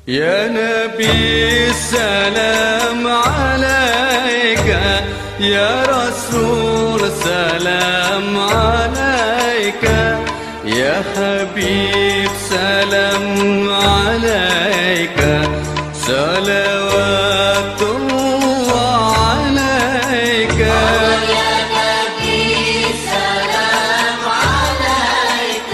يا نبي السلام عليك، يا رسول سلام عليك، يا حبيب سلام عليك، صلوات الله عليك. يا نبي سلام عليك،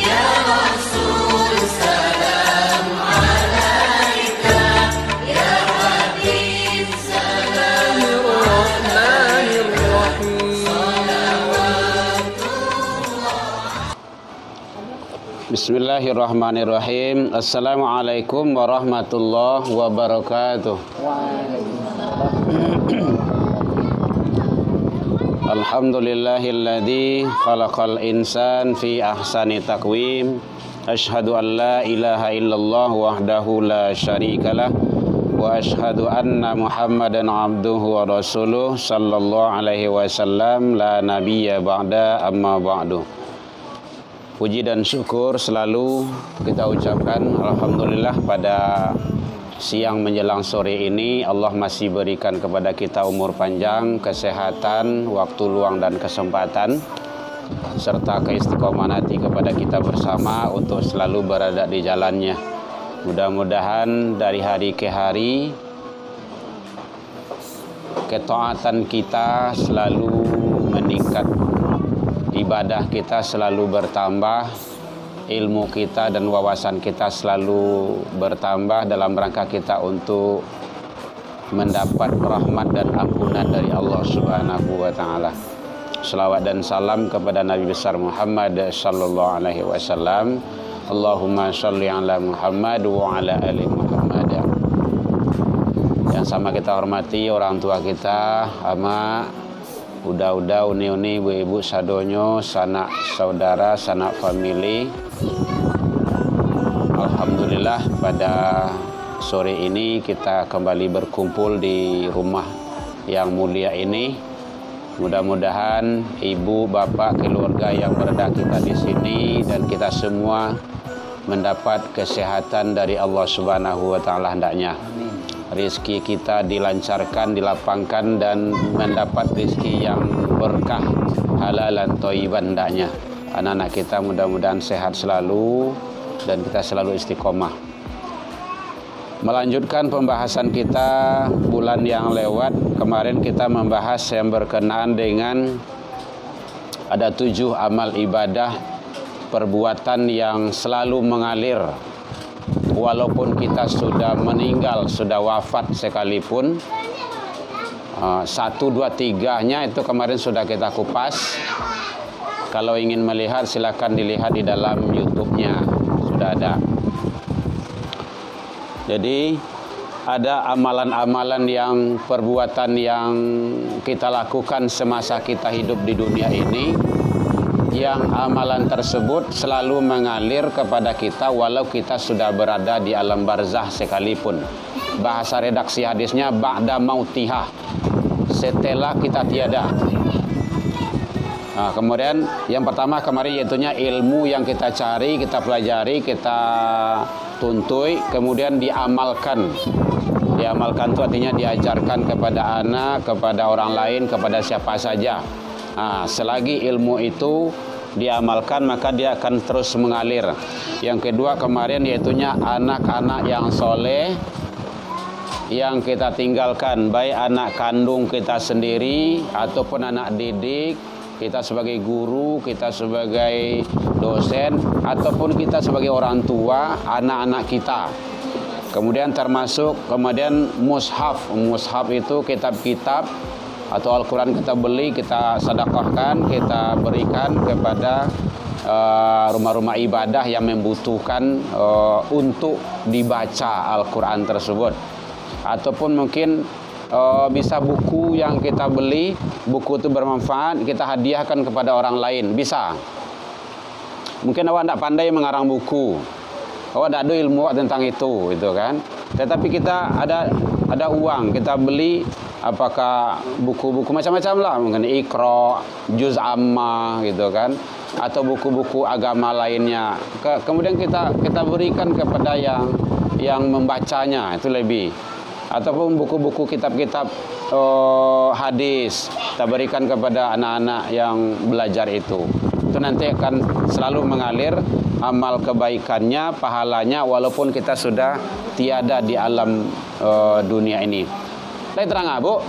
يا رسول سلام عليك، يا حبيب سلام الرحمن الرحيم. Bismillahirrahmanirrahim. Assalamualaikum warahmatullahi wabarakatuh. Alhamdulillahilladzi khalaqal insan fi ahsani taqwim. Asyhadu an la ilaha illallah wahdahu la syarikalah wa asyhadu anna Muhammadan abduhu wa rasuluh sallallahu alaihi wasallam la nabiyya ba'da amma ba'du. Puji dan syukur selalu kita ucapkan alhamdulillah pada siang menjelang sore ini Allah masih berikan kepada kita umur panjang, kesehatan, waktu luang dan kesempatan serta keistiqomahan hati kepada kita bersama untuk selalu berada di jalannya. Mudah-mudahan dari hari ke hari ketaatan kita selalu meningkat, ibadah kita selalu bertambah, ilmu kita dan wawasan kita selalu bertambah dalam rangka kita untuk mendapat rahmat dan ampunan dari Allah Subhanahu wa taala. Selawat dan salam kepada Nabi besar Muhammad sallallahu alaihi wasallam. Allahumma shalli ala Muhammad wa ala ali Muhammad. Yang sama kita hormati orang tua kita, ama udah uni-uni ibu-ibu sadonyo, sanak saudara, sanak famili. Alhamdulillah pada sore ini kita kembali berkumpul di rumah yang mulia ini. Mudah-mudahan ibu, bapak, keluarga yang berada kita di sini dan kita semua mendapat kesehatan dari Allah Subhanahu wa taala hendaknya. Rizki kita dilancarkan, dilapangkan dan mendapat rizki yang berkah, halalan, thayyiban hendaknya. Anak-anak kita mudah-mudahan sehat selalu dan kita selalu istiqomah. Melanjutkan pembahasan kita bulan yang lewat, kemarin kita membahas yang berkenaan dengan ada 7 amal ibadah perbuatan yang selalu mengalir walaupun kita sudah meninggal, sudah wafat sekalipun. 1, 2, 3-nya itu kemarin sudah kita kupas. Kalau ingin melihat silakan dilihat di dalam YouTube-nya, sudah ada. Jadi ada amalan-amalan yang perbuatan yang kita lakukan semasa kita hidup di dunia ini, yang amalan tersebut selalu mengalir kepada kita walau kita sudah berada di alam barzah sekalipun. Bahasa redaksi hadisnya ba'da mautihah, setelah kita tiada. Nah, kemudian yang pertama kemarin yaitunya ilmu yang kita cari, kita pelajari, kita tuntui, kemudian diamalkan. Diamalkan itu artinya diajarkan kepada anak, kepada orang lain, kepada siapa saja. Nah, selagi ilmu itu diamalkan maka dia akan terus mengalir. Yang kedua kemarin yaitunya anak-anak yang soleh yang kita tinggalkan, baik anak kandung kita sendiri ataupun anak didik, kita sebagai guru, kita sebagai dosen, ataupun kita sebagai orang tua, anak-anak kita. Kemudian termasuk kemudian mushaf. Mushaf itu kitab-kitab atau Al-Quran kita beli, kita sedekahkan, kita berikan kepada rumah-rumah ibadah yang membutuhkan untuk dibaca Al-Quran tersebut. Ataupun mungkin bisa buku yang kita beli, buku itu bermanfaat, kita hadiahkan kepada orang lain, bisa. Mungkin awak tidak pandai mengarang buku, awak tidak ada ilmu tentang itu, gitu kan. Tetapi kita ada uang, kita beli apakah buku-buku macam-macam lah, mungkin Iqra, Juz Amma, gitu kan, atau buku-buku agama lainnya. Kemudian kita berikan kepada yang membacanya itu lebih, ataupun buku-buku kitab-kitab hadis kita berikan kepada anak-anak yang belajar itu nanti akan selalu mengalir amal kebaikannya, pahalanya, walaupun kita sudah tiada di alam dunia ini. Lai terang Bu?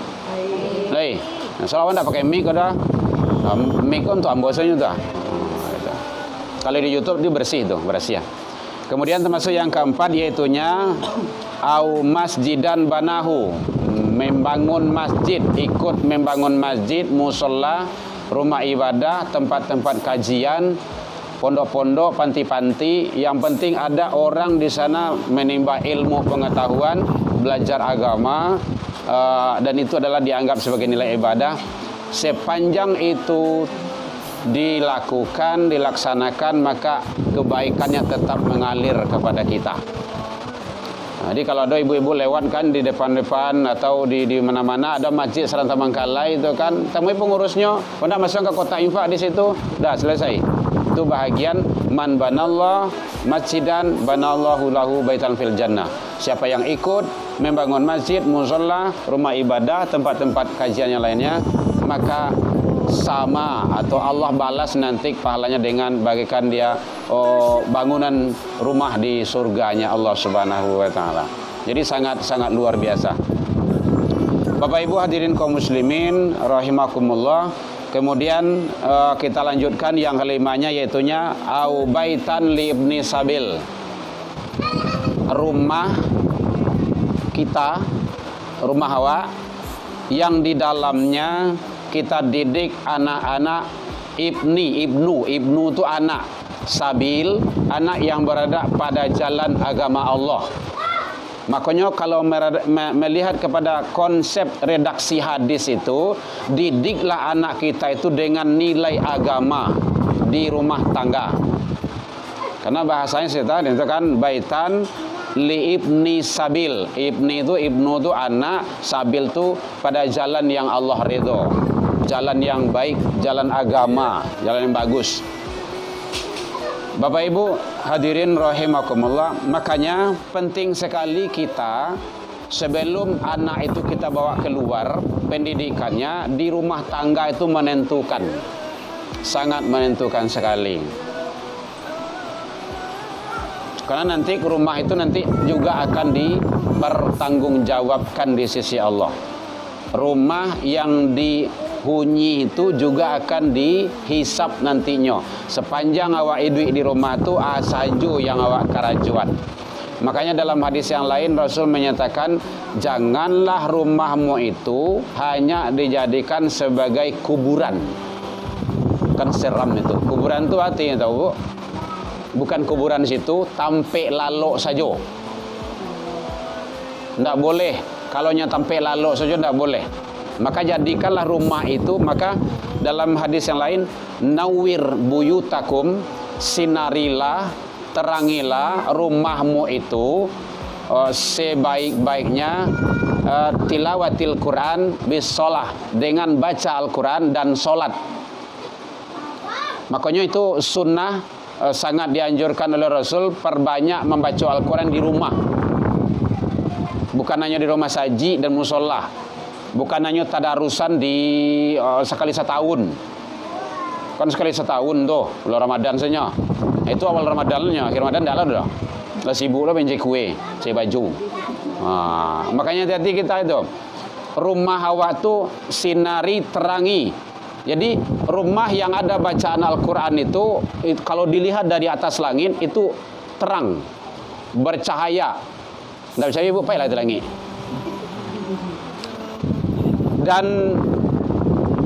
Lai. Nah, soalnya tidak pakai mic dah. Mic untuk ambosanya dah. Kalau di YouTube dia bersih tuh, bersih ya. Kemudian termasuk yang keempat yaitunya au masjidan banahu, membangun masjid, ikut membangun masjid, musola, rumah ibadah, tempat-tempat kajian, pondok-pondok, panti-panti. Yang penting ada orang di sana menimba ilmu pengetahuan, belajar agama, dan itu adalah dianggap sebagai nilai ibadah. Sepanjang itu dilakukan, dilaksanakan, maka kebaikannya tetap mengalir kepada kita. Jadi kalau ada ibu-ibu lewat kan di depan-depan atau di mana-mana ada masjid Seranta Mangkalai itu kan, temui pengurusnya, hendak masuk ke kota infak di situ, dah selesai. Itu bahagian man banallah masjidan banallahu lahu baitan fil jannah. Siapa yang ikut membangun masjid, musholla, rumah ibadah, tempat-tempat kajian yang lainnya, maka sama atau Allah balas nanti pahalanya dengan bagikan dia bangunan rumah di surganya Allah Subhanahu wa taala. Jadi sangat luar biasa. Bapak Ibu hadirin kaum muslimin rahimakumullah. Kemudian kita lanjutkan yang kelimanya yaitunya au baitan li ibni sabil. Rumah kita, rumah Hawa yang di dalamnya kita didik anak-anak ibnu itu anak, sabil anak yang berada pada jalan agama Allah. Makanya kalau melihat kepada konsep redaksi hadis itu, didiklah anak kita itu dengan nilai agama di rumah tangga. Karena bahasanya kita itu kan baitan li ibni sabil. Ibnu itu anak, sabil itu pada jalan yang Allah ridho, jalan yang baik, jalan agama, jalan yang bagus. Bapak Ibu hadirin rahimakumullah, makanya penting sekali kita sebelum anak itu kita bawa keluar, pendidikannya di rumah tangga itu menentukan, sangat menentukan sekali. Karena nanti rumah itu nanti juga akan dipertanggungjawabkan di sisi Allah. Rumah yang dihuni itu juga akan dihisap nantinya. Sepanjang awak hidup di rumah itu asaju yang awak kerajuan. Makanya dalam hadis yang lain Rasul menyatakan, janganlah rumahmu itu hanya dijadikan sebagai kuburan. Kan seram itu. Kuburan itu artinya tahu Bu? Bukan kuburan situ, tampe lalok saja. Tidak boleh. Kalau tampe lalok saja tidak boleh. Maka jadikanlah rumah itu, maka dalam hadis yang lain, nawir buyutakum, sinarilah, terangilah rumahmu itu sebaik-baiknya tilawatil Quran bisolah, dengan baca Al-Quran dan solat. Makanya itu sunnah, sangat dianjurkan oleh Rasul, perbanyak membaca Al-Quran di rumah. Bukan hanya di rumah saji dan musola, bukan hanya tadarusan di sekali setahun. Kan sekali setahun tuh, bulan Ramadan saja. Itu awal Ramadannya, akhir Ramadan dah lah. Lah sibuk lah benci kue, cek baju. Makanya hati-hati kita itu. Rumah Hawa tu sinari terangi. Jadi rumah yang ada bacaan Al-Quran itu kalau dilihat dari atas langit itu terang, bercahaya. Tidak bisa ibu payah lah itu langit. Dan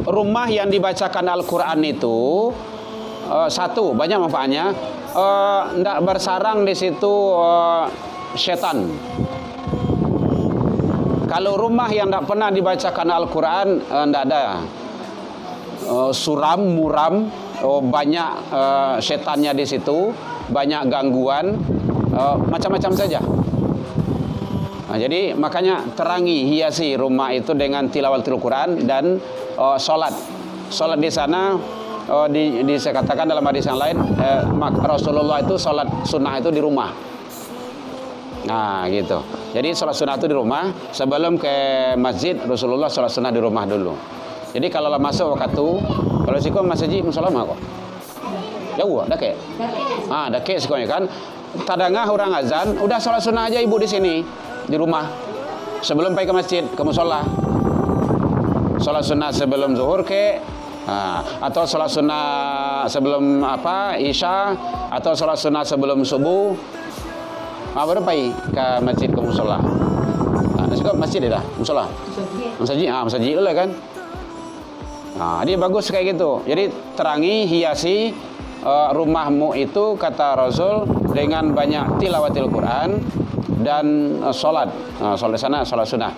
rumah yang dibacakan Al-Quran itu satu, banyak manfaatnya. Tidak bersarang di situ setan. Kalau rumah yang tidak pernah dibacakan Al-Quran, tidak ada. Suram, muram, banyak setannya di situ, banyak gangguan, macam-macam saja. Nah, jadi makanya terangi, hiasi rumah itu dengan tilawatul Quran dan solat. Solat di sana dikatakan dalam hadis yang lain, Rasulullah itu solat sunnah itu di rumah. Nah gitu. Jadi sholat sunnah itu di rumah. Sebelum ke masjid, Rasulullah sholat sunnah di rumah dulu. Jadi kalau masuk waktu, kalau siko masjid musola mah kok. Jauh, dake. Dake sekonya kan. Tadangah orang azan, udah sholat sunnah aja ibu di sini, di rumah. Sebelum pergi ke masjid, ke musola. Sholat sunnah sebelum zuhur atau sholat sunnah sebelum isya, atau sholat sunnah sebelum subuh. Baru pergi ke masjid, ke musola. Nasi kok masjid dah, musola. Masjid lah kan. Dia bagus kayak gitu. Jadi terangi, hiasi rumahmu itu, kata Rasul, dengan banyak tilawatil Quran dan sholat. Sholat sana, sholat sunnah.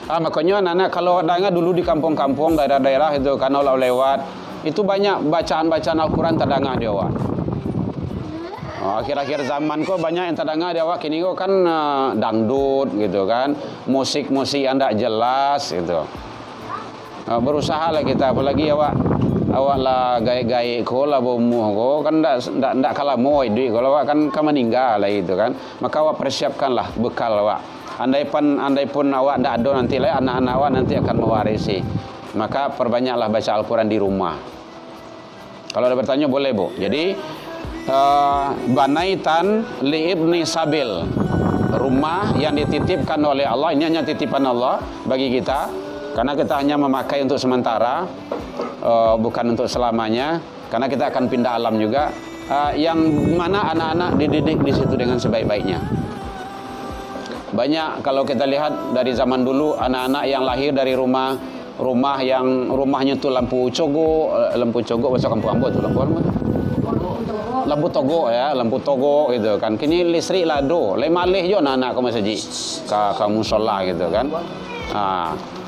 Makanya anak-anak kalau dengar dulu di kampung-kampung, daerah-daerah itu kan lewat, itu banyak bacaan-bacaan Al-Quran terdengar di awak. Akhir-akhir zaman kok banyak yang terdengar di awak kini kok kan dangdut gitu kan, musik-musik yang tidak jelas gitu. Berusaha lah kita, apalagi awak lah gaya-gaya ko lah bomuh ko kan ndak kalah moy duit kalau awak kan meninggal lah itu kan. Maka awak persiapkanlah bekal awak. Andai pun awak ndak ada nanti lah anak-anak awak nanti akan mewarisi. Maka perbanyaklah baca Al-Quran di rumah. Kalau ada bertanya boleh Bu. Jadi banaitan li ibni sabil, rumah yang dititipkan oleh Allah. Ini hanya titipan Allah bagi kita, karena kita hanya memakai untuk sementara, bukan untuk selamanya, karena kita akan pindah alam juga. Yang mana anak-anak dididik di situ dengan sebaik-baiknya. Banyak kalau kita lihat dari zaman dulu anak-anak yang lahir dari rumah yang rumahnya tuh lampu cogo bahasa kampung ambo tuh lampu togo ya, lampu togo gitu kan. Kini listrik lado, le malih jo anak ke masjid, ke musola gitu kan.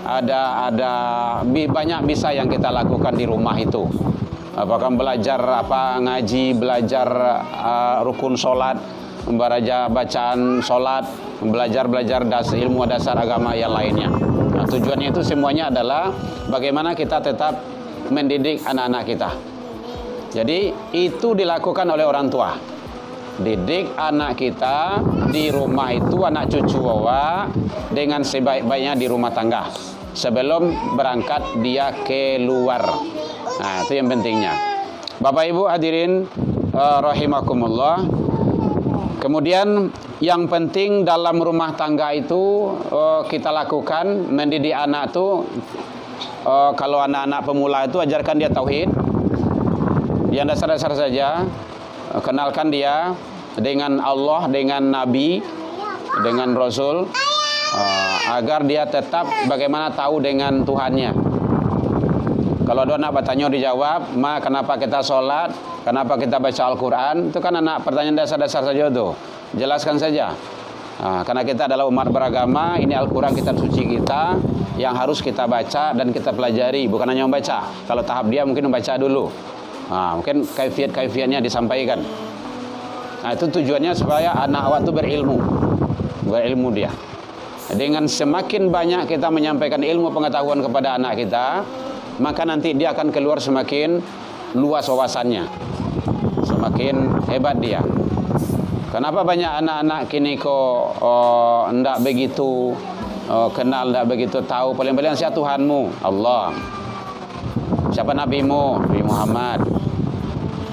Ada banyak bisa yang kita lakukan di rumah itu. Apakah belajar ngaji, belajar rukun salat, membaca bacaan salat, belajar ilmu dasar agama yang lainnya. Tujuannya itu semuanya adalah bagaimana kita tetap mendidik anak-anak kita. Jadi itu dilakukan oleh orang tua. Didik anak kita di rumah itu, anak cucu awak dengan sebaik-baiknya di rumah tangga sebelum berangkat dia keluar. Itu yang pentingnya. Bapak Ibu hadirin rahimakumullah. Kemudian yang penting dalam rumah tangga itu kita lakukan mendidik anak itu, kalau anak-anak pemula itu ajarkan dia tauhid. Yang dasar-dasar saja, kenalkan dia dengan Allah, dengan Nabi, dengan Rasul, agar dia tetap bagaimana tahu dengan Tuhannya. Kalau ada anak bertanya dijawab, kenapa kita sholat, kenapa kita baca Al-Quran, itu kan anak pertanyaan dasar-dasar saja tuh. Jelaskan saja. Karena kita adalah umat beragama, ini Al-Quran kitab suci kita yang harus kita baca dan kita pelajari, bukan hanya membaca. Kalau tahap dia mungkin membaca dulu. Mungkin kaifiat-kaifiatnya disampaikan. Itu tujuannya supaya anak awak itu berilmu dia. Dengan semakin banyak kita menyampaikan ilmu pengetahuan kepada anak kita, maka nanti dia akan keluar semakin luas wawasannya, semakin hebat dia. Kenapa banyak anak-anak kini kok ndak begitu kenal, ndak begitu tahu paling-paling siapa Tuhanmu? Allah. Siapa nabimu? Nabi Muhammad.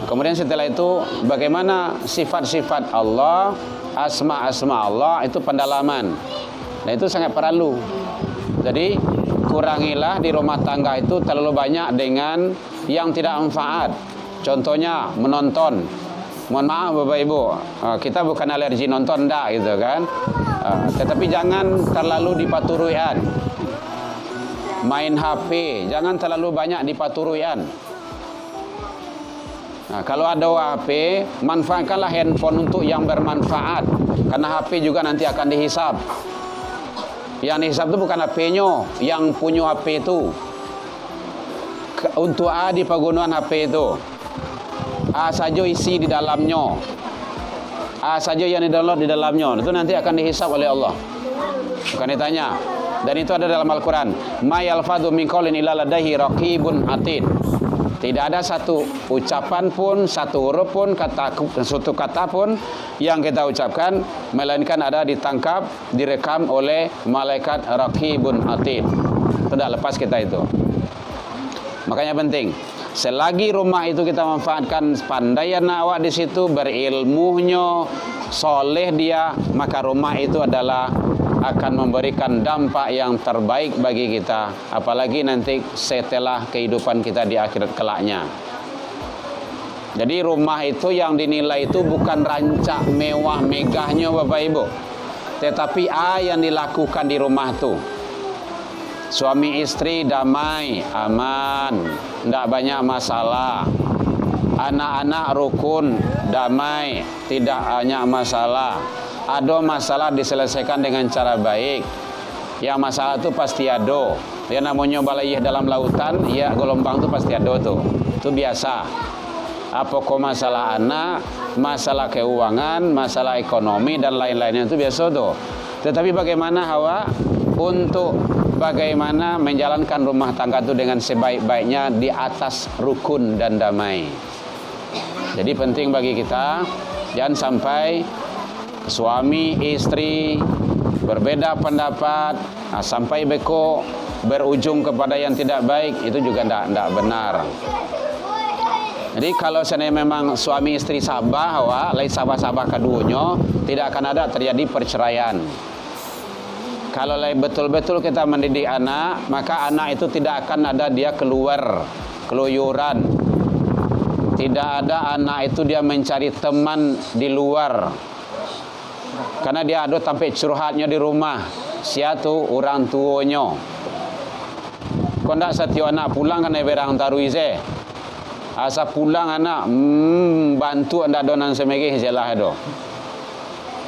Kemudian setelah itu bagaimana sifat-sifat Allah, asma-asma Allah, itu pendalaman. Nah itu sangat perlu. Jadi kurangilah di rumah tangga itu terlalu banyak dengan yang tidak manfaat. Contohnya menonton. Mohon maaf Bapak Ibu, kita bukan alergi nonton enggak gitu kan. Tetapi jangan terlalu dipaturuian. Main HP, jangan terlalu banyak dipaturuian. Kalau ada HP, manfaatkanlah handphone untuk yang bermanfaat. Karena HP juga nanti akan dihisab. Yang dihisab itu bukan HP-nya, yang punya HP itu. Untuk di penggunaan HP itu. Saja isi di dalamnya. Saja yang di-download di dalamnya. Itu nanti akan dihisab oleh Allah. Bukan ditanya. Dan itu ada dalam Al-Quran. Ma yalfadhu min qaulin illa ladaihi raqibun atid. Tidak ada satu ucapan pun, satu huruf pun, suatu kata pun yang kita ucapkan melainkan ada ditangkap, direkam oleh malaikat Raqibun Atid. Tidak lepas kita itu. Makanya penting. Selagi rumah itu kita manfaatkan, pandai anak awak di situ, berilmunya, soleh dia, maka rumah itu adalah akan memberikan dampak yang terbaik bagi kita, apalagi nanti setelah kehidupan kita di akhirat kelaknya. Jadi rumah itu yang dinilai itu bukan rancak mewah megahnya Bapak Ibu, tetapi yang dilakukan di rumah itu. Suami istri damai, aman, tidak banyak masalah. Anak-anak rukun, damai, tidak banyak masalah. Ada masalah diselesaikan dengan cara baik. Yang masalah itu pasti ada. Dia namanya balayih dalam lautan, ya gelombang itu pasti ada tuh. Itu biasa. Apakah masalah anak, masalah keuangan, masalah ekonomi dan lain-lainnya itu biasa tuh. Tetapi bagaimana Hawa untuk bagaimana menjalankan rumah tangga itu dengan sebaik-baiknya di atas rukun dan damai. Jadi penting bagi kita jangan sampai suami istri berbeda pendapat sampai beko berujung kepada yang tidak baik, itu juga tidak benar. Jadi kalau seandainya memang suami istri sabah, lain sabah-sabah keduanya, tidak akan ada terjadi perceraian. Kalau betul-betul kita mendidik anak, maka anak itu tidak akan ada dia keluar keluyuran. Tidak ada anak itu dia mencari teman di luar. Karena dia ada sampai curhatnya di rumah. Siatu orang tuanya. Kau ndak setiap anak pulang kan berang tarui se. Asa pulang anak bantu anda donan semegi jelah do.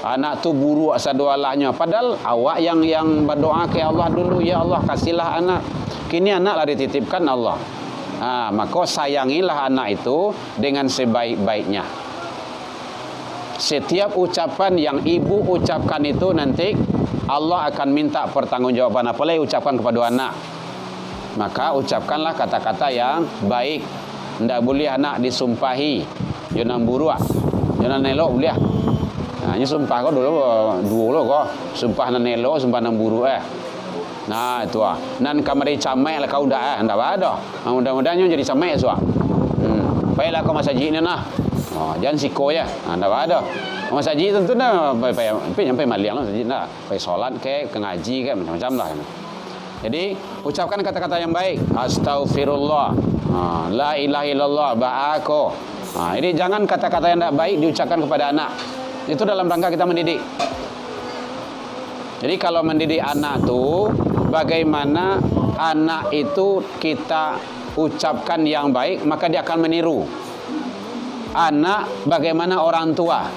Anak tu buruk asa doalahnya. Padahal awak yang berdoa ke Allah dulu, ya Allah kasihlah anak. Kini anak lah dititipkan Allah. Maka sayangilah anak itu dengan sebaik-baiknya. Setiap ucapan yang ibu ucapkan itu nanti Allah akan minta pertanggungjawaban. Apalagi ucapkan kepada anak, maka ucapkanlah kata-kata yang baik. Tidak boleh anak disumpahi. Jangan buruk, jangan nelok boleh. Ini sumpah kau dulu kau sumpah nelok, sumpah namburu Nah itu nan kamari camai lah kau dah ndak ada. Mudah-mudahan jadi camai suah. Baiklah kau masajidnya nah. Jangan siko ya. Ndak ada. Masajid tentu dah sampai maliang lah masjid dah. Pergi solat ke ngaji ke macam-macam lah. Jadi ucapkan kata-kata yang baik. Astaghfirullah. La ilaha illallah ba'ako. Ini jangan kata-kata yang tidak baik diucapkan kepada anak. Itu dalam rangka kita mendidik. Jadi kalau mendidik anak itu, bagaimana anak itu kita ucapkan yang baik, maka dia akan meniru. Anak bagaimana orang tua.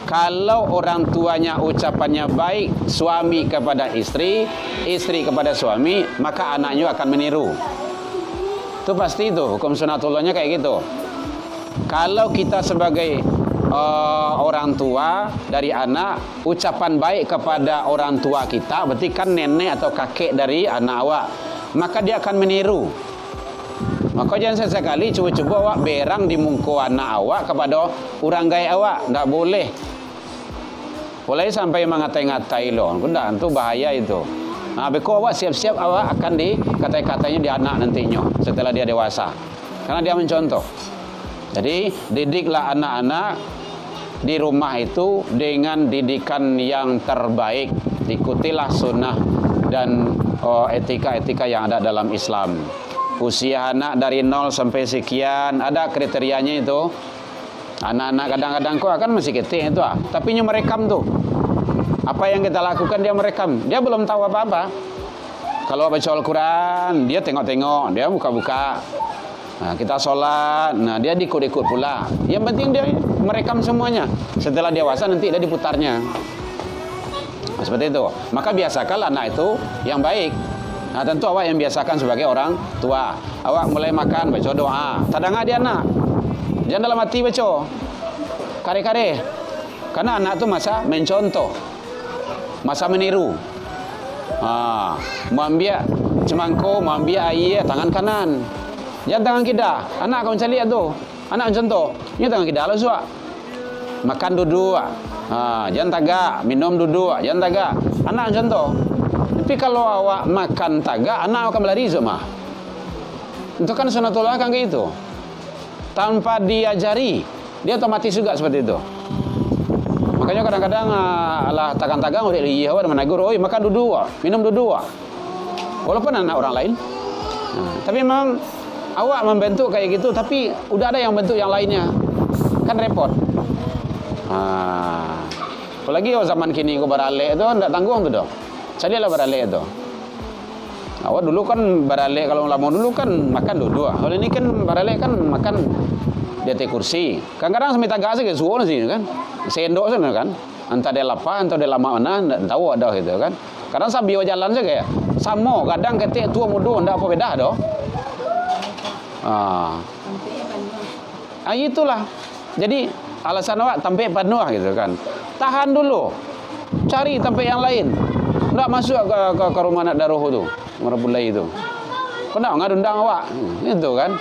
Kalau orang tuanya ucapannya baik, suami kepada istri, istri kepada suami, maka anaknya akan meniru. Itu pasti itu, hukum sunatullahnya kayak gitu. Kalau kita sebagai orang tua dari anak, ucapan baik kepada orang tua kita, berarti kan nenek atau kakek dari anak awak, maka dia akan meniru. Maka jangan sesekali coba-coba awak berang di muka anak awak kepada orang gaya awak, tidak boleh. Boleh sampai mengatai-ngatai loh, tidak, itu bahaya itu. Beko awak siap-siap awak akan dikatai-katanya di anak nantinya setelah dia dewasa, karena dia mencontoh. Jadi didiklah anak-anak di rumah itu dengan didikan yang terbaik. Ikutilah sunnah dan etika-etika yang ada dalam Islam. Usia anak dari 0 sampai sekian, ada kriterianya itu. Anak-anak kadang-kadang kok akan masih kecil itu, tapi dia merekam tuh. Apa yang kita lakukan dia merekam. Dia belum tahu apa-apa. Kalau baca Al-Quran, dia tengok-tengok, dia buka-buka. Nah, kita sholat, nah dia ikut-ikut pula. Yang penting dia merekam semuanya. Setelah dewasa nanti dia diputarnya. Nah, seperti itu. Maka biasakanlah anak itu yang baik. Nah tentu awak yang biasakan sebagai orang tua. Awak mulai makan baca doa. Tadang dia anak. Jangan dalam hati baca. Kare-kare. Karena anak itu masa mencontoh. Masa meniru. Mau ambil cemangko, mau ambil air tangan kanan. Jangan tangan kita. Anak kau cari tu. Anak contoh. Ini tangan kita lah suak. Makan duduk. Jangan tagak. Minum duduk. Jangan tagak. Anak contoh. Tapi kalau awak makan tagak, anak akan berlari semua. Itu kan sunatullah kan kayak itu. Tanpa diajari, dia otomatis juga seperti itu. Makanya kadang-kadang lah tagang-tagang udah iya awak menegur, oi makan duduk, minum duduk. Walaupun anak orang lain. Tapi memang awak membentuk kayak gitu, tapi udah ada yang bentuk yang lainnya. Kan repot. Apalagi zaman kini kau barale itu enggak tanggung tu dah. Carilah barale itu. Awak dulu kan barale kalau lama dulu kan makan duduk. Kalau ini kan barale kan makan di atas kursi. Kadang-kadang sampai tagak saja suon sih kan. Sendok sana kan. Entah dia lapar, entah dia lama mana, enggak tahu ada gitu kan. Kadang sambil jalan saja ya. Sama kadang ketik tua muda enggak apa beda doh. Itulah. Jadi alasan awak tampil penuh gitu kan. Tahan dulu. Cari tempat yang lain. Enggak masuk ke rumah anak daruh tu. Merabulai itu. Kau nak ngadundang awak. Itu kan.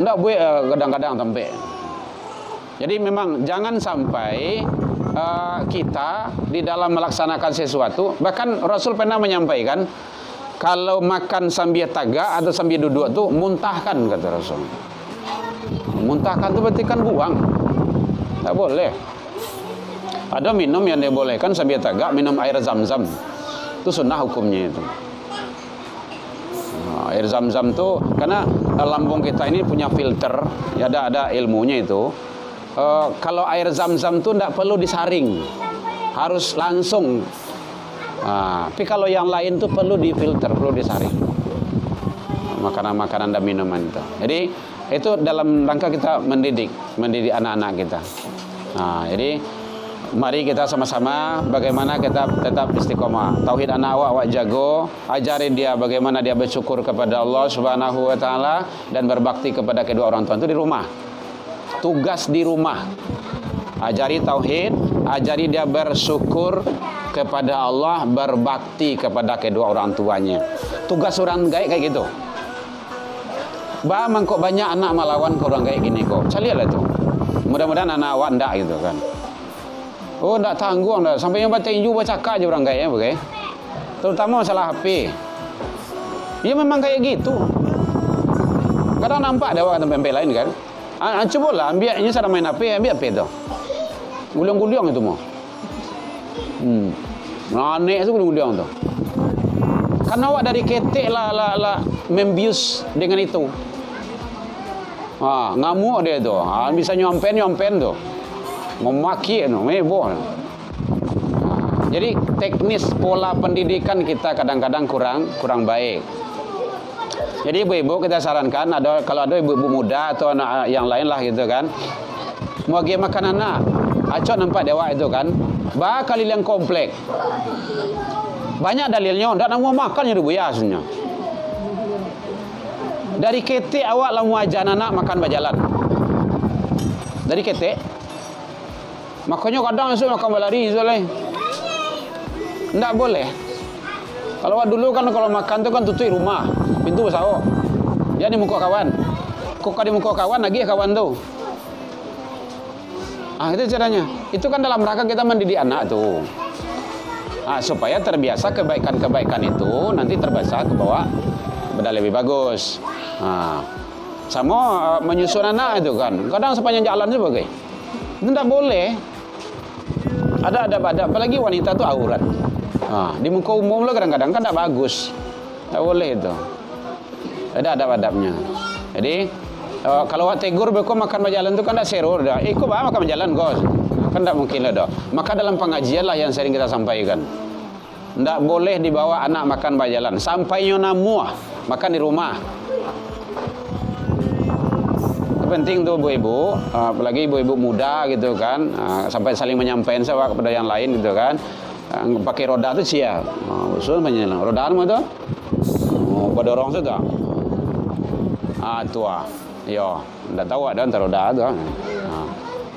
Enggak boleh kadang-kadang tampil. Jadi memang jangan sampai kita di dalam melaksanakan sesuatu, bahkan Rasul pernah menyampaikan kalau makan sambil tagak atau sambil duduk tu muntahkan, kata Rasul. Muntahkan tu berarti kan buang. Tak boleh. Ada minum yang dibolehkan sambil tagak, minum air zam-zam. Itu sunnah hukumnya itu. Air zam-zam tu karena lambung kita ini punya filter, ya ada ilmunya itu. Kalau air zam-zam tu tidak perlu disaring, harus langsung. Tapi kalau yang lain tu perlu difilter, perlu disaring. Makanan-makanan dan minuman itu. Jadi itu dalam rangka kita mendidik anak-anak kita. Jadi mari kita sama-sama bagaimana kita tetap istiqomah. Tauhid anak awak jago, ajarin dia bagaimana dia bersyukur kepada Allah Subhanahu wa taala dan berbakti kepada kedua orang tua itu di rumah. Tugas di rumah. Ajari tauhid, ajari dia bersyukur kepada Allah, berbakti kepada kedua orang tuanya. Tugas orang gaib kayak gitu. Mangkok banyak anak melawan ke orang kayak gini kok. Carilah tu. Mudah-mudahan anak awak ndak gitu kan. Oh, ndak tanggung dah. Sampai yang baca tinju baca cakap aja orang gaibnya begitu. Terutama masalah HP. Dia memang kayak gitu. Kadang nampak ada orang tempat lain kan. Cobalah ambil ini cara main HP, ambil HP tu. Guliang-guliang itu mau. Naik tu guliang tu. Karena awak dari ketek lah membius dengan itu. Ngamuk dia tu. Bisa nyampen tu. Memaki tu, meboh. Jadi teknis pola pendidikan kita kadang-kadang kurang baik. Jadi ibu-ibu kita sarankan kalau ada ibu-ibu muda atau anak yang lain lah gitu kan. Mau bagi makan anak. Acok nampak dewa itu kan. Bakal yang komplek. Banyak dalilnya, ndak nak mau makan je buaya sebenarnya. Dari ketek awak lah muajan anak makan berjalan. Dari ketek. Makanya kadang esok makan berlari soleh. Ndak boleh. Kalau awak dulu kan kalau makan tu kan tutup rumah, pintu besar. Dia di muka kawan. Kok di muka kawan lagi kawan tu. Itu caranya. Itu kan dalam rangka kita mendidik anak tu. Supaya terbiasa kebaikan-kebaikan itu nanti terbiasa ke bawah benda lebih bagus. Sama menyusun anak itu kan. Kadang sepanjang jalan sebagai. Itu tidak boleh. Ada adab-adab, apalagi wanita tu aurat. Di muka umum lah kadang-kadang kan tidak bagus. Tak boleh itu. Ada adab-adabnya. Jadi kalau awak tegur beko makan berjalan tu kan tak serur dah. Kau bawa makan berjalan kau. Kan tak mungkin lah dah. Maka dalam pengajian lah yang sering kita sampaikan. Tak boleh dibawa anak makan berjalan. Sampai nyonamuah makan di rumah. Penting tu ibu-ibu, apalagi ibu-ibu muda gitu kan, sampai saling menyampaikan sama kepada yang lain gitu kan. Pakai roda tu siap. Usul banyak roda apa tu? Pada orang tu tak? Tua. Yo, ndak tahu ada antara roda tu.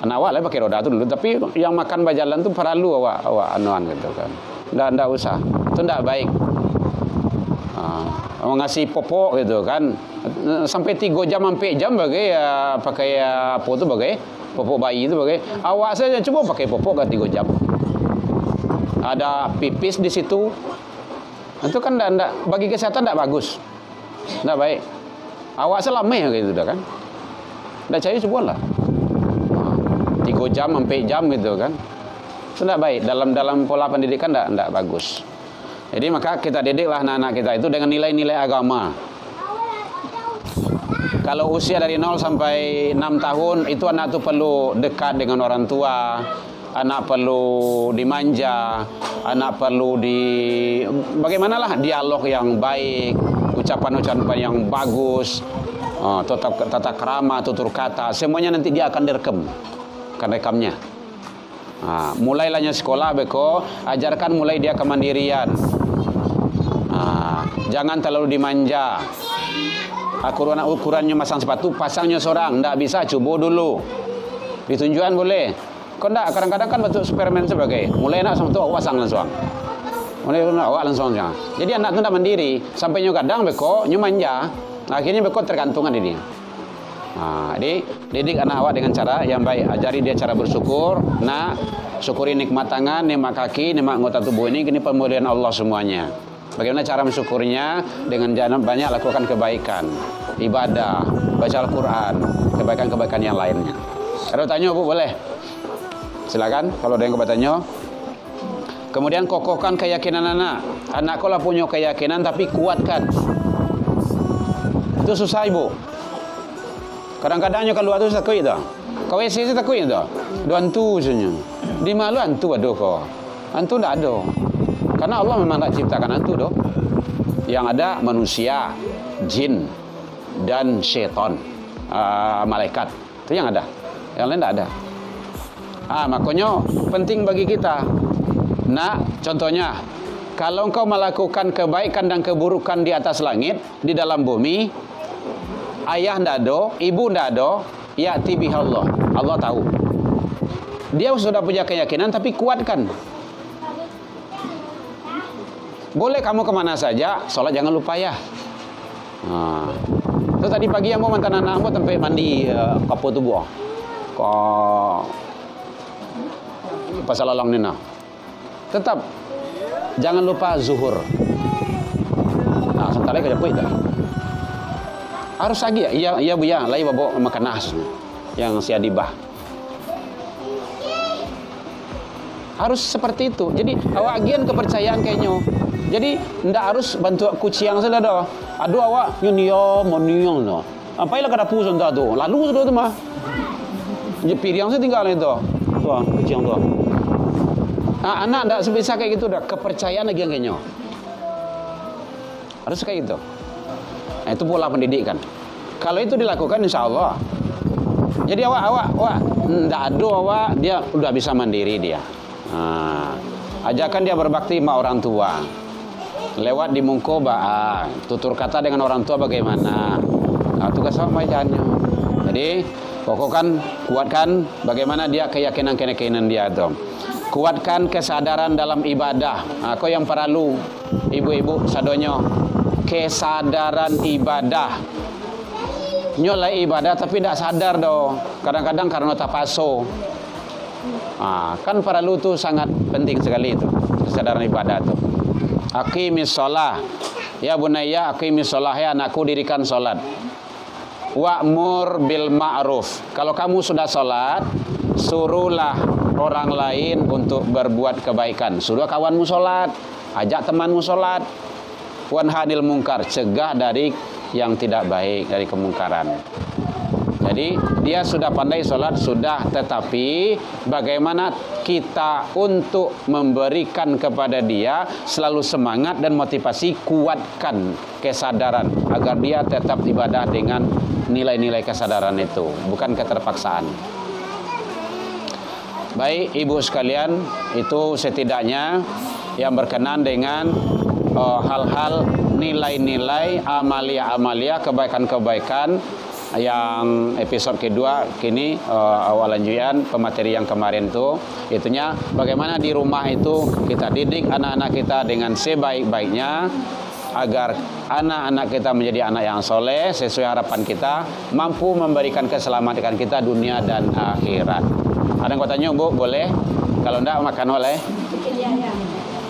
Anak awak lah pakai roda tu dulu, tapi yang makan berjalan tu perlu awak anuan gitu kan. Ndak usah. Itu ndak baik. Mau ngasih popok gitu kan. sampai 3 jam, 4 jam bagai pakai apa tu bagai popok bayi tu bagai. Awak saja coba pakai popok ke 3 jam. Ada pipis di situ. Itu kan enggak, bagi kesehatan enggak bagus. Enggak baik. Awak selama gitu dah kan. Enggak percaya cobalah. 3 jam, 4 jam gitu kan. Itu enggak baik. Dalam pola pendidikan enggak bagus. Jadi maka kita didiklah anak-anak kita itu dengan nilai-nilai agama. Kalau usia dari 0 sampai 6 tahun itu anak itu perlu dekat dengan orang tua, anak perlu dimanja, anak perlu bagaimanalah dialog yang baik, ucapan-ucapan yang bagus, tata krama, tutur kata, semuanya nanti dia akan rekamnya. Mulailah sekolah beko, ajarkan mulai dia kemandirian. Jangan terlalu dimanja. Ukurannya masang sepatu, pasangnya seorang, ndak bisa, coba dulu. Ditunjukkan boleh. Kau ndak, kadang-kadang kan bentuk Superman sebagai. Mulai nak sama tu awak pasang langsung. Mulai nak awak langsung jangan. Jadi anak tu ndak mandiri, sampai kadang beko manja. Akhirnya beko tergantungan ini. Jadi didik anak awak dengan cara yang baik. Ajari dia cara bersyukur. Nak syukuri nikmat tangan, nikmat kaki, nikmat anggota tubuh ini pemberian Allah semuanya. Bagaimana cara mensyukurnya? Dengan banyak lakukan kebaikan, ibadah, baca Al-Quran, kebaikan-kebaikan yang lainnya. Ada tanya Bu, boleh? Silakan kalau ada yang bertanya. Kemudian kokohkan keyakinan anak. Anak kau lah punya keyakinan tapi kuatkan. Itu susah Ibu. Kadang-kadangnya kalau tu takut dah. Kau isi takut dah. Do hantu sebenarnya. Di malu hantu ada kau. Hantu tak ada. Karena Allah memang tak ciptakan hantu doh. Yang ada manusia, jin dan syaitan, malaikat. Itu yang ada. Yang lain tak ada. Makanya penting bagi kita. Nah, contohnya, kalau engkau melakukan kebaikan dan keburukan di atas langit, di dalam bumi, ayah ndak ada, ibu ndak ada, ya'ti bihallah. Allah tahu. Dia sudah punya keyakinan tapi kuatkan. Boleh kamu kemana saja, sholat jangan lupa ya. Terus tadi pagi yang mau mantan anakmu sampai mandi kapo tubuh. Pasal lalang nina. Tetap jangan lupa zuhur. Sebentar lagi kerja dah. Harus lagi ya. Iya Bu ya, lagi bawa makan nas yang siadibah. Harus seperti itu. Jadi awak agian kepercayaan kayaknya. Jadi ndak harus bantu kucing saja dah. Aduh awak nyuniyo moniong no. Apa ilah kada pusan dah tu. Lalu sudah tu mah. Je piriang saya tinggal itu. Tuh kucing tu. Anak ndak sebisa kayak gitu dah. Kepercayaan lagi yang kayaknya. Harus kayak gitu. Itu pola pendidikan. Kalau itu dilakukan insya Allah. Jadi awak ndak ada awak dia udah bisa mandiri dia. Ajarkan dia berbakti sama orang tua. Lewat di mungko tutur kata dengan orang tua bagaimana. Tugas sama bacaannya. Jadi pokokkan kuatkan bagaimana dia keyakinan dia itu. Kuatkan kesadaran dalam ibadah. Kau yang perlu ibu-ibu sadonyo kesadaran ibadah. Nyolai ibadah tapi tidak sadar doh. Kadang-kadang karena tapaso. Kan perlu tu sangat penting sekali itu kesadaran ibadah itu. Aqimis shalah. Ya bunayya aqimis shalah, ya anakku dirikan salat. Wa'mur bil ma'ruf. Kalau kamu sudah salat, suruhlah orang lain untuk berbuat kebaikan. Suruh kawanmu salat, ajak temanmu salat. Wanhanil munkar, cegah dari yang tidak baik, dari kemungkaran. Jadi dia sudah pandai sholat, sudah, tetapi bagaimana kita untuk memberikan kepada dia selalu semangat dan motivasi, kuatkan kesadaran agar dia tetap ibadah dengan nilai-nilai kesadaran itu, bukan keterpaksaan. Baik ibu sekalian, itu setidaknya yang berkenan dengan hal-hal nilai-nilai amalia-amalia, kebaikan-kebaikan yang episode kedua kini awal lanjutan pemateri yang kemarin tuh, itunya bagaimana di rumah itu kita didik anak-anak kita dengan sebaik-baiknya agar anak-anak kita menjadi anak yang soleh sesuai harapan kita, mampu memberikan keselamatan kita dunia dan akhirat. Ada yang mau tanya, Bu? Boleh? Kalau enggak makan oleh?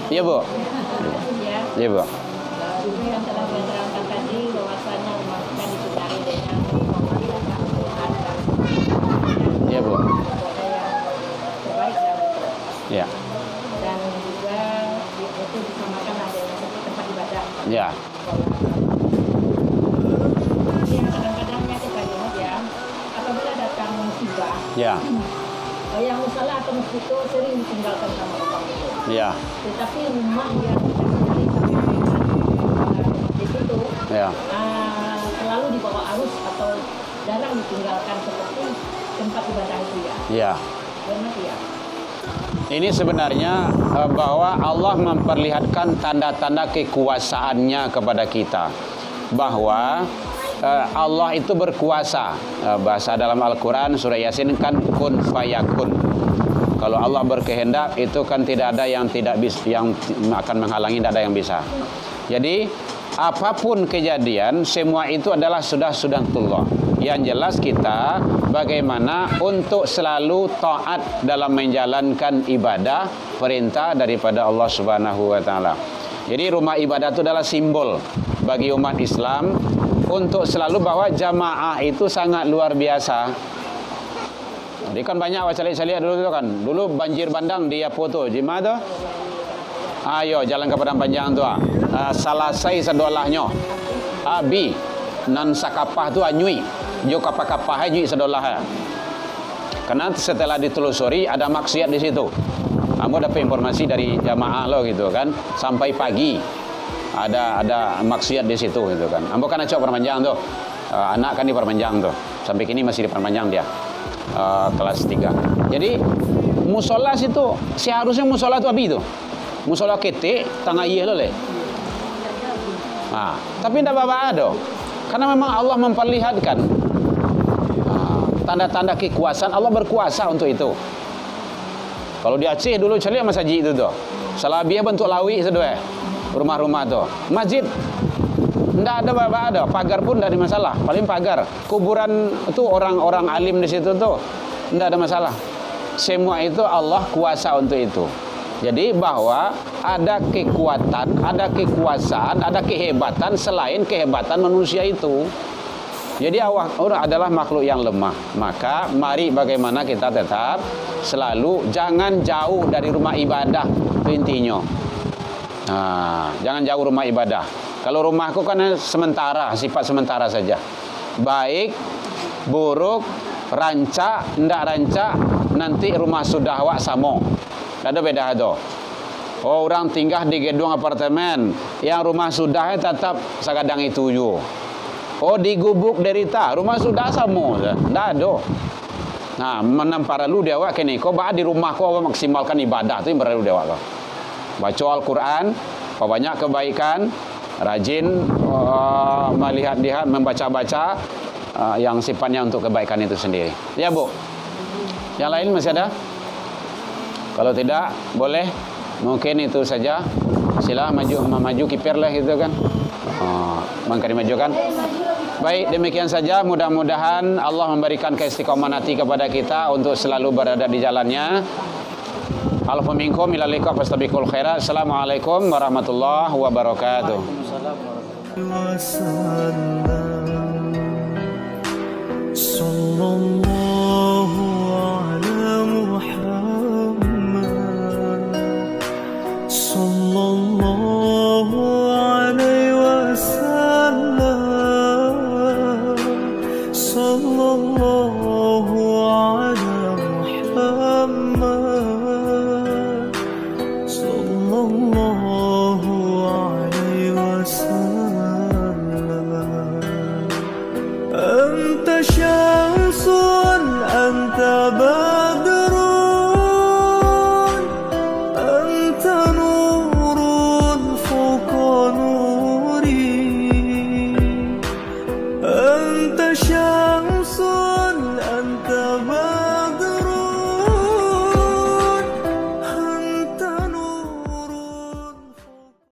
Iya, Bu. Iya, Bu. Yang telah diterangkan tadi bahwasanya rumah kita dicari dengan memanfaatkan Tuhan dan Iya, Bu. terbaik dalam itu. Iya. Dan juga itu disamakan ada yang seperti tempat ibadah. Iya. Yang kadang-kadangnya kita lihat ya, apabila datang musibah, Iya. yang musalah atau masjid itu sering ditinggalkan sama orang itu. Iya. Tetapi rumah yang kita cari sampai di situ Iya. selalu dibawa arus atau jarang ditinggalkan seperti tempat ibadah itu ya. Iya. Benar ya. Ini sebenarnya bahwa Allah memperlihatkan tanda-tanda kekuasaannya kepada kita, bahwa Allah itu berkuasa. Bahasa dalam Al-Quran surah Yasin kan kun fayakun. Kalau Allah berkehendak itu kan tidak ada yang tidak bisa, yang akan menghalangi, tidak ada yang bisa. Jadi apapun kejadian, semua itu adalah sudah sunatullah. Yang jelas kita bagaimana untuk selalu taat dalam menjalankan ibadah perintah daripada Allah Subhanahu wa taala. Jadi rumah ibadah itu adalah simbol bagi umat Islam untuk selalu bahwa jamaah itu sangat luar biasa. Jadi kan banyak wacalik-calik dulu kan. Dulu banjir bandang di apa tu? Di mana tu? Ayo jalan ke Padang Panjang tu. Salasai sedolahnya. Abi nan sakapah tu anyui. Jo kapah-kapah anyui sedolah. Karena setelah ditelusuri ada maksiat di situ. Kamu dapat informasi dari jamaah lo gitu kan. Sampai pagi ada maksiat di situ gitu kan. Ambo kan acok perpanjang tuh. Anak kan di perpanjang tuh. Sampai kini masih di perpanjang dia. Kelas 3. Jadi musola situ seharusnya musola itu abi itu. Musola ketik tengah iya lo le. Tapi tidak apa-apa ada. Karena memang Allah memperlihatkan tanda-tanda kekuasaan. Allah berkuasa untuk itu. Kalau di Aceh dulu cari masjid itu tuh. Salabia bentuk lawi itu deh. Rumah-rumah tuh. Masjid tidak ada apa-apa ada. Pagar pun tidak ada masalah. Paling pagar. Kuburan itu orang-orang alim di situ tuh tidak ada masalah. Semua itu Allah kuasa untuk itu. Jadi bahwa ada kekuatan, ada kekuasaan, ada kehebatan selain kehebatan manusia itu. Jadi Allah adalah makhluk yang lemah. Maka mari bagaimana kita tetap selalu jangan jauh dari rumah ibadah, itu intinya. Jangan jauh rumah ibadah. Kalau rumahku kan sementara, sifat sementara saja. Baik, buruk, rancak, ndak rancak, nanti rumah sudah awak sama. Tidak ada beda itu. Oh, orang tinggal di gedung apartemen, yang rumah sudah tetap sakadang itu juga. Oh, di gubuk derita, rumah sudah sama. Tidak ada. Nah, menampar lu dia awak kini. Kau bah di rumah kau maksimalkan ibadah tu yang berlalu dia awak. Baca Al-Quran, banyak kebaikan, rajin melihat-lihat, membaca-baca yang sifatnya untuk kebaikan itu sendiri. Ya, Bu. Yang lain masih ada? Kalau tidak, boleh. Mungkin itu saja. Sila maju kipir lah gitu kan. Mangkari maju kan. Baik, demikian saja. Mudah-mudahan Allah memberikan keistiqomahan hati kepada kita untuk selalu berada di jalannya. Alfa minkum ila liqa fastabiqul khairat. Assalamualaikum warahmatullahi wabarakatuh. أنت شمس أنت بدر